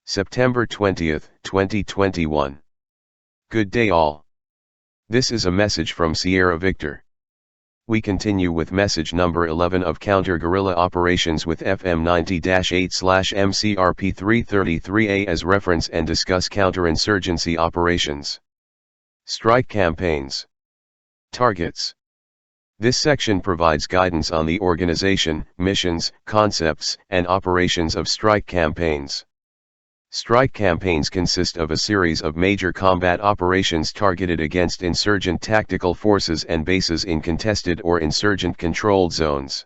September 20th, 2021. Good day all. This is a message from Sierra Victor. We continue with message number 11 of counter-guerrilla operations with FM 90-8/MCRP 333A as reference and discuss counterinsurgency operations. Strike campaigns. Targets. This section provides guidance on the organization, missions, concepts, and operations of strike campaigns. Strike campaigns consist of a series of major combat operations targeted against insurgent tactical forces and bases in contested or insurgent-controlled zones.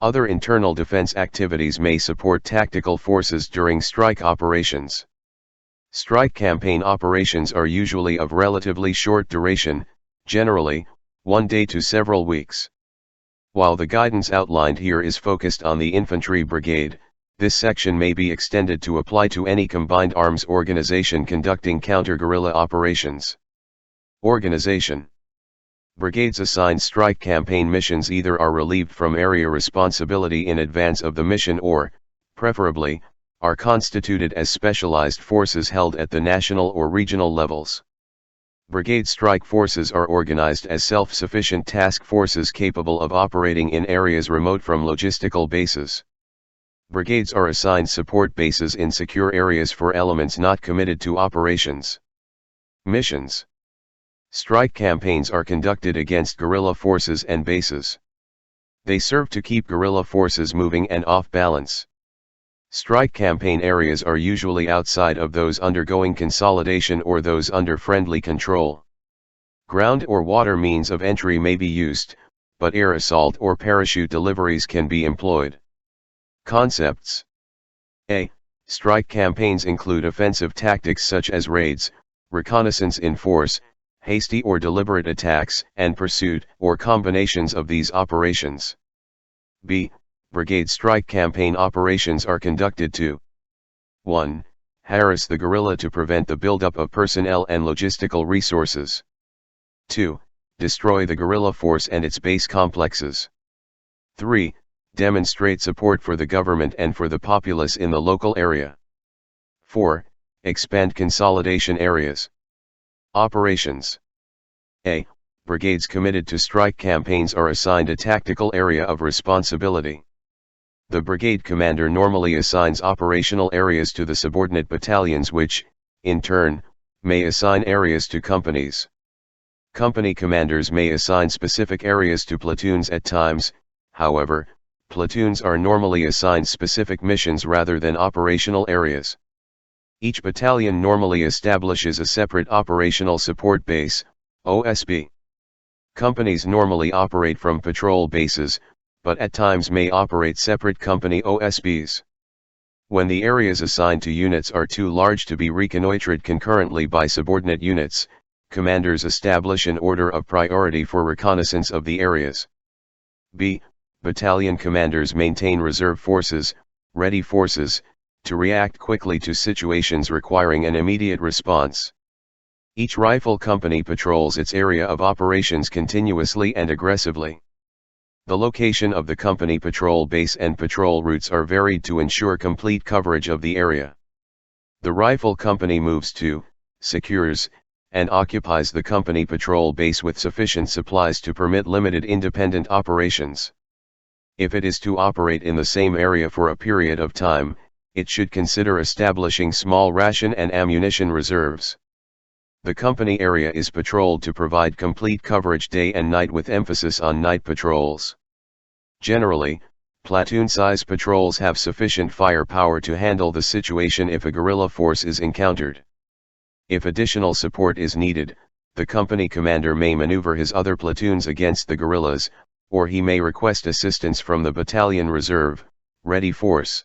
Other internal defense activities may support tactical forces during strike operations. Strike campaign operations are usually of relatively short duration, generally, 1 day to several weeks. While the guidance outlined here is focused on the infantry brigade, this section may be extended to apply to any combined arms organization conducting counter-guerrilla operations. Organization. Brigades assigned strike campaign missions either are relieved from area responsibility in advance of the mission or, preferably, are constituted as specialized forces held at the national or regional levels. Brigade strike forces are organized as self-sufficient task forces capable of operating in areas remote from logistical bases. Brigades are assigned support bases in secure areas for elements not committed to operations. Missions. Strike campaigns are conducted against guerrilla forces and bases. They serve to keep guerrilla forces moving and off balance. Strike campaign areas are usually outside of those undergoing consolidation or those under friendly control. Ground or water means of entry may be used, but air assault or parachute deliveries can be employed. Concepts. A. Strike campaigns include offensive tactics such as raids, reconnaissance in force, hasty or deliberate attacks, and pursuit, or combinations of these operations. B. Brigade strike campaign operations are conducted to 1. Harass the guerrilla to prevent the buildup of personnel and logistical resources. 2. Destroy the guerrilla force and its base complexes. 3. Demonstrate support for the government and for the populace in the local area. 4. Expand consolidation areas. Operations. A. Brigades committed to strike campaigns are assigned a tactical area of responsibility. The brigade commander normally assigns operational areas to the subordinate battalions which, in turn, may assign areas to companies. Company commanders may assign specific areas to platoons at times, however, platoons are normally assigned specific missions rather than operational areas. Each battalion normally establishes a separate operational support base, OSB. Companies normally operate from patrol bases, but at times may operate separate company OSBs. When the areas assigned to units are too large to be reconnoitred concurrently by subordinate units, commanders establish an order of priority for reconnaissance of the areas. B. Battalion commanders maintain reserve forces, ready forces, to react quickly to situations requiring an immediate response. Each rifle company patrols its area of operations continuously and aggressively. The location of the company patrol base and patrol routes are varied to ensure complete coverage of the area. The rifle company moves to, secures, and occupies the company patrol base with sufficient supplies to permit limited independent operations. If it is to operate in the same area for a period of time, it should consider establishing small ration and ammunition reserves. The company area is patrolled to provide complete coverage day and night with emphasis on night patrols. Generally, platoon-size patrols have sufficient firepower to handle the situation if a guerrilla force is encountered. If additional support is needed, the company commander may maneuver his other platoons against the guerrillas, or he may request assistance from the battalion reserve, ready force.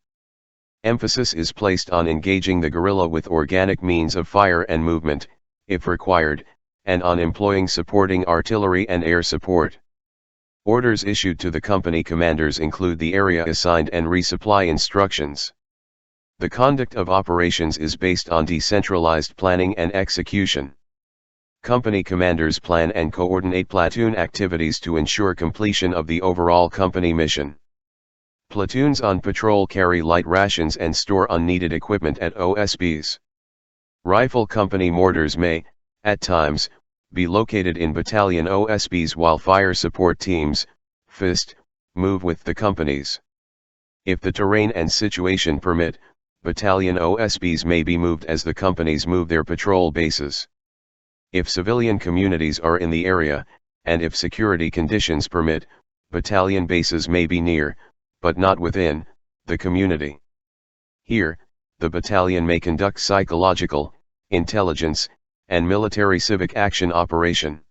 Emphasis is placed on engaging the guerrilla with organic means of fire and movement, if required, and on employing supporting artillery and air support. Orders issued to the company commanders include the area assigned and resupply instructions. The conduct of operations is based on decentralized planning and execution. Company commanders plan and coordinate platoon activities to ensure completion of the overall company mission. Platoons on patrol carry light rations and store unneeded equipment at OSBs. Rifle company mortars may, at times, be located in battalion OSBs while fire support teams, FIST, move with the companies. If the terrain and situation permit, battalion OSBs may be moved as the companies move their patrol bases. If civilian communities are in the area, and if security conditions permit, battalion bases may be near, but not within, the community. Here, the battalion may conduct psychological, intelligence, and military civic action operation.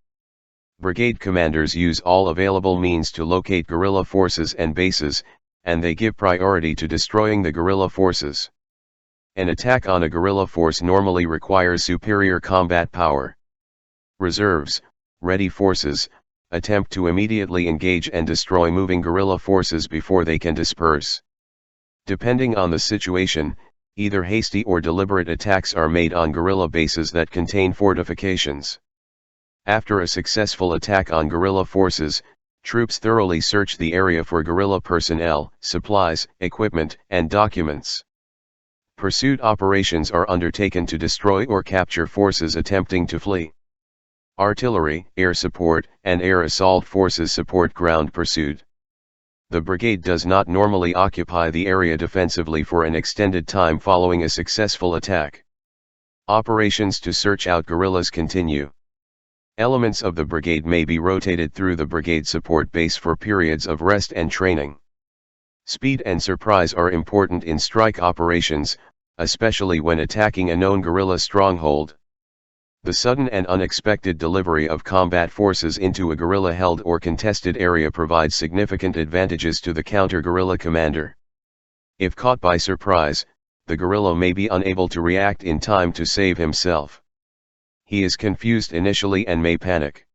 Brigade commanders use all available means to locate guerrilla forces and bases, and they give priority to destroying the guerrilla forces. An attack on a guerrilla force normally requires superior combat power. Reserves, ready forces, attempt to immediately engage and destroy moving guerrilla forces before they can disperse. Depending on the situation, either hasty or deliberate attacks are made on guerrilla bases that contain fortifications. After a successful attack on guerrilla forces, troops thoroughly search the area for guerrilla personnel, supplies, equipment, and documents. Pursuit operations are undertaken to destroy or capture forces attempting to flee. Artillery, air support, and air assault forces support ground pursuit. The brigade does not normally occupy the area defensively for an extended time following a successful attack. Operations to search out guerrillas continue. Elements of the brigade may be rotated through the brigade support base for periods of rest and training. Speed and surprise are important in strike operations, especially when attacking a known guerrilla stronghold. The sudden and unexpected delivery of combat forces into a guerrilla-held or contested area provides significant advantages to the counter-guerrilla commander. If caught by surprise, the guerrilla may be unable to react in time to save himself. He is confused initially and may panic.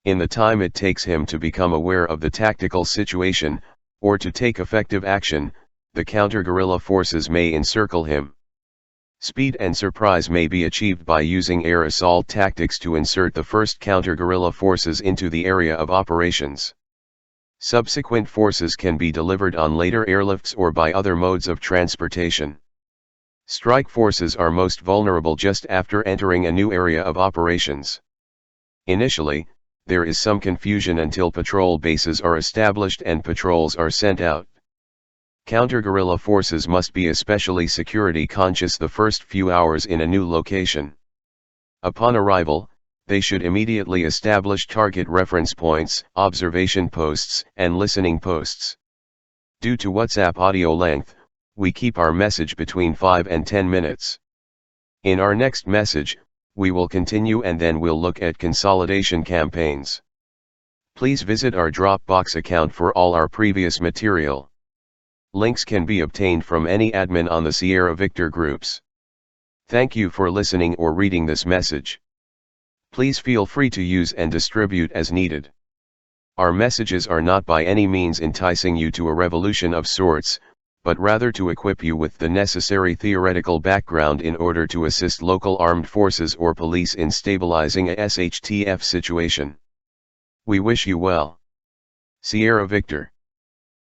In the time it takes him to become aware of the tactical situation, or to take effective action, the counter-guerrilla forces may encircle him. Speed and surprise may be achieved by using air assault tactics to insert the first counter-guerrilla forces into the area of operations. Subsequent forces can be delivered on later airlifts or by other modes of transportation. Strike forces are most vulnerable just after entering a new area of operations. Initially, there is some confusion until patrol bases are established and patrols are sent out. Counter-guerrilla forces must be especially security conscious the first few hours in a new location. Upon arrival, they should immediately establish target reference points, observation posts, and listening posts. Due to WhatsApp audio length, we keep our message between 5 and 10 minutes. In our next message, we will continue and then we'll look at consolidation campaigns. Please visit our Dropbox account for all our previous material. Links can be obtained from any admin on the Sierra Victor groups. Thank you for listening or reading this message. Please feel free to use and distribute as needed. Our messages are not by any means enticing you to a revolution of sorts, but rather to equip you with the necessary theoretical background in order to assist local armed forces or police in stabilizing a SHTF situation. We wish you well. Sierra Victor.